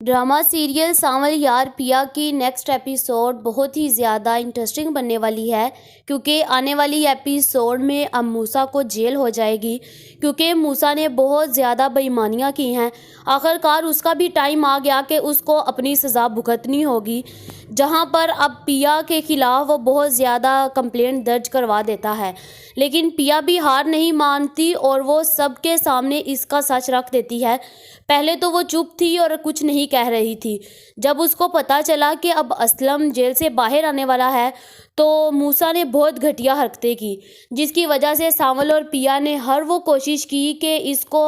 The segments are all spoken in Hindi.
ड्रामा सीरियल सांवल यार पिया की नेक्स्ट एपिसोड बहुत ही ज़्यादा इंटरेस्टिंग बनने वाली है, क्योंकि आने वाली एपिसोड में अब मूसा को जेल हो जाएगी, क्योंकि मूसा ने बहुत ज़्यादा बेईमानियां की हैं। आखिरकार उसका भी टाइम आ गया कि उसको अपनी सज़ा भुगतनी होगी, जहां पर अब पिया के ख़िलाफ़ वो बहुत ज़्यादा कंप्लेंट दर्ज करवा देता है। लेकिन पिया भी हार नहीं मानती और वो सबके सामने इसका सच रख देती है। पहले तो वो चुप थी और कुछ नहीं कह रही थी। जब उसको पता चला कि अब असलम जेल से बाहर आने वाला है, तो मूसा ने बहुत घटिया हरकतें की, जिसकी वजह से सांवल और पिया ने हर वो कोशिश की कि इसको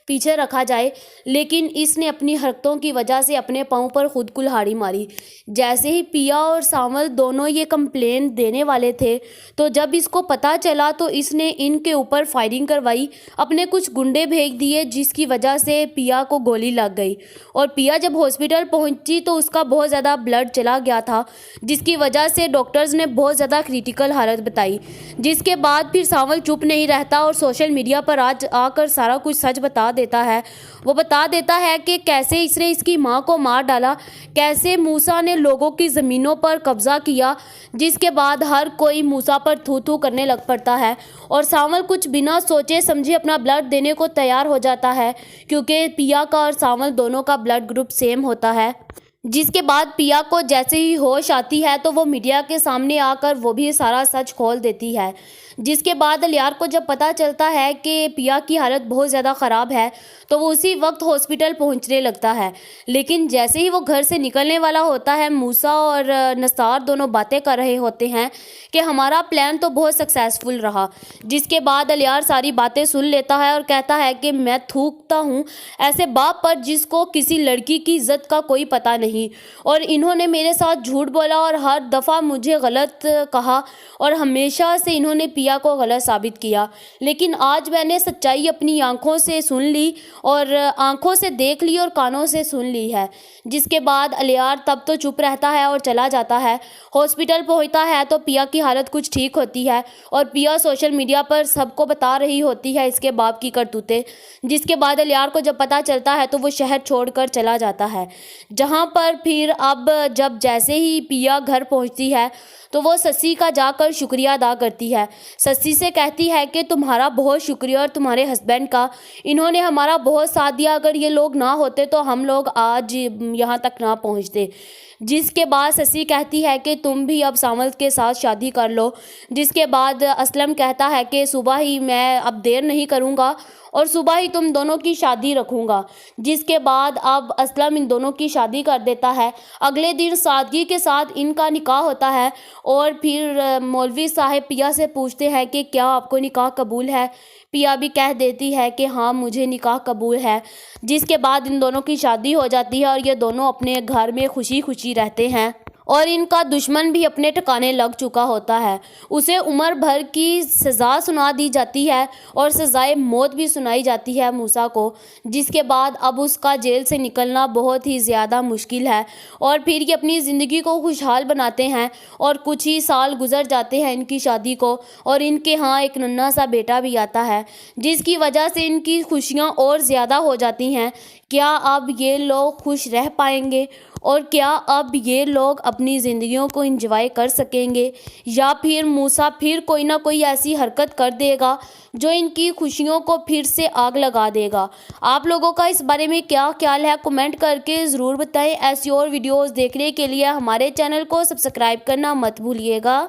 पीछे रखा जाए, लेकिन इसने अपनी हरकतों की वजह से अपने पाँव पर खुद कुल्हाड़ी मारी। जैसे ही पिया और सांवल दोनों ये कंप्लेंट देने वाले थे, तो जब इसको पता चला तो इसने इनके ऊपर फायरिंग करवाई, अपने कुछ गुंडे भेज दिए, जिसकी वजह से पिया को गोली लग गई। और पिया जब हॉस्पिटल पहुंची तो उसका बहुत ज़्यादा ब्लड चला गया था, जिसकी वजह से डॉक्टर्स ने बहुत ज़्यादा क्रिटिकल हालत बताई। जिसके बाद फिर सांवल चुप नहीं रहता और सोशल मीडिया पर आज आकर सारा कुछ सच बता देता है। वो बता देता है कि कैसे इसने इसकी माँ को मार डाला, कैसे मूसा ने लोगों की ज़मीनों पर कब्जा किया, जिसके बाद हर कोई मूसा पर थू थू करने लग पड़ता है। और सांवल कुछ बिना सोचे समझे अपना ब्लड देने को तैयार हो जाता है, क्योंकि पिया का और सांवल दोनों का ब्लड ग्रुप सेम होता है। जिसके बाद पिया को जैसे ही होश आती है तो वो मीडिया के सामने आकर वो भी सारा सच खोल देती है। जिसके बाद अलियार को जब पता चलता है कि पिया की हालत बहुत ज़्यादा ख़राब है, तो वो उसी वक्त हॉस्पिटल पहुंचने लगता है। लेकिन जैसे ही वो घर से निकलने वाला होता है, मूसा और नसार दोनों बातें कर रहे होते हैं कि हमारा प्लान तो बहुत सक्सेसफुल रहा। जिसके बाद अलियार सारी बातें सुन लेता है और कहता है कि मैं थूकता हूँ ऐसे बाप पर जिसको किसी लड़की की इज्जत का कोई पता नहीं, और इन्होंने मेरे साथ झूठ बोला और हर दफ़ा मुझे गलत कहा और हमेशा से इन्होंने पिया को गलत साबित किया। लेकिन आज मैंने सच्चाई अपनी आंखों से सुन ली, और आंखों से देख ली और कानों से सुन ली है। जिसके बाद अलियार तब तो चुप रहता है और चला जाता है। हॉस्पिटल पहुंचता है तो पिया की हालत कुछ ठीक होती है और पिया सोशल मीडिया पर सबको बता रही होती है इसके बाप की करतूतें। जिसके बाद अलियार को जब पता चलता है तो वो शहर छोड़कर चला जाता है, जहां पर फिर अब जब जैसे ही पिया घर पहुंचती है तो वो ससी का जाकर शुक्रिया अदा करती है। ससी से कहती है कि तुम्हारा बहुत शुक्रिया और तुम्हारे हस्बैंड का, इन्होंने हमारा बहुत साथ दिया, अगर ये लोग ना होते तो हम लोग आज यहाँ तक ना पहुँचते। जिसके बाद ससी कहती है कि तुम भी अब सांवल के साथ शादी कर लो। जिसके बाद असलम कहता है कि सुबह ही, मैं अब देर नहीं करूँगा और सुबह ही तुम दोनों की शादी रखूँगा। जिसके बाद अब असलम इन दोनों की शादी कर देता है। अगले दिन सादगी के साथ इनका निकाह होता है और फिर मौलवी साहब पिया से पूछते हैं कि क्या आपको निकाह कबूल है। पिया भी कह देती है कि हाँ, मुझे निकाह कबूल है। जिसके बाद इन दोनों की शादी हो जाती है और ये दोनों अपने घर में खुशी खुशी रहते हैं। और इनका दुश्मन भी अपने ठिकाने लग चुका होता है। उसे उम्र भर की सज़ा सुना दी जाती है और सज़ाए मौत भी सुनाई जाती है मूसा को। जिसके बाद अब उसका जेल से निकलना बहुत ही ज़्यादा मुश्किल है और फिर ये अपनी ज़िंदगी को खुशहाल बनाते हैं और कुछ ही साल गुजर जाते हैं इनकी शादी को, और इनके यहाँ एक नन्हा सा बेटा भी आता है, जिसकी वजह से इनकी खुशियाँ और ज़्यादा हो जाती हैं। क्या अब ये लोग खुश रह पाएंगे और क्या अब ये लोग अपनी ज़िंदगियों को एंजॉय कर सकेंगे, या फिर मूसा फिर कोई ना कोई ऐसी हरकत कर देगा जो इनकी खुशियों को फिर से आग लगा देगा। आप लोगों का इस बारे में क्या ख्याल है, कमेंट करके ज़रूर बताएं। ऐसी और वीडियोस देखने के लिए हमारे चैनल को सब्सक्राइब करना मत भूलिएगा।